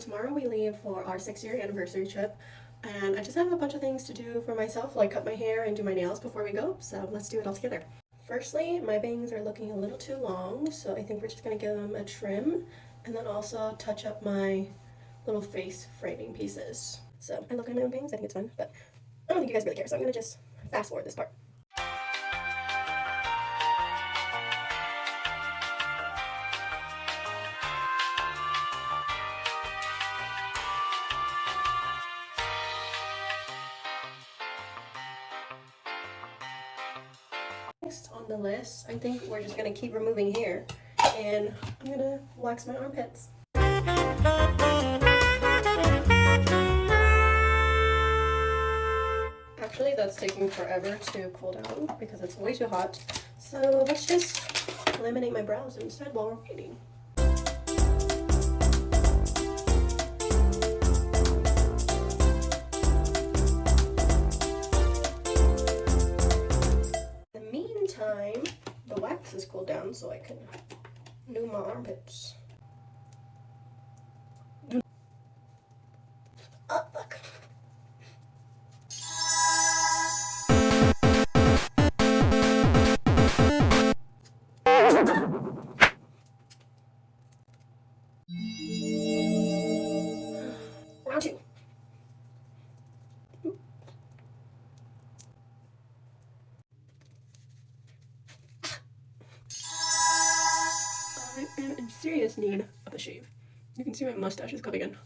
Tomorrow we leave for our 6-year anniversary trip, and I just have a bunch of things to do for myself, like cut my hair and do my nails before we go, so let's do it all together. Firstly, my bangs are looking a little too long, so I think we're just gonna give them a trim, and then also touch up my little face framing pieces. So I look at my own bangs, I think it's fun, but I don't think you guys really care, so I'm gonna just fast forward this part. Next on the list, I think we're just gonna keep removing hair, and I'm gonna wax my armpits. Actually, that's taking forever to cool down because it's way too hot. So let's just laminate my brows instead while we're waiting. In the meantime, the wax has cooled down so I can do my armpits. Oh, fuck. Round two. I am in serious need of a shave. You can see my mustache is coming in.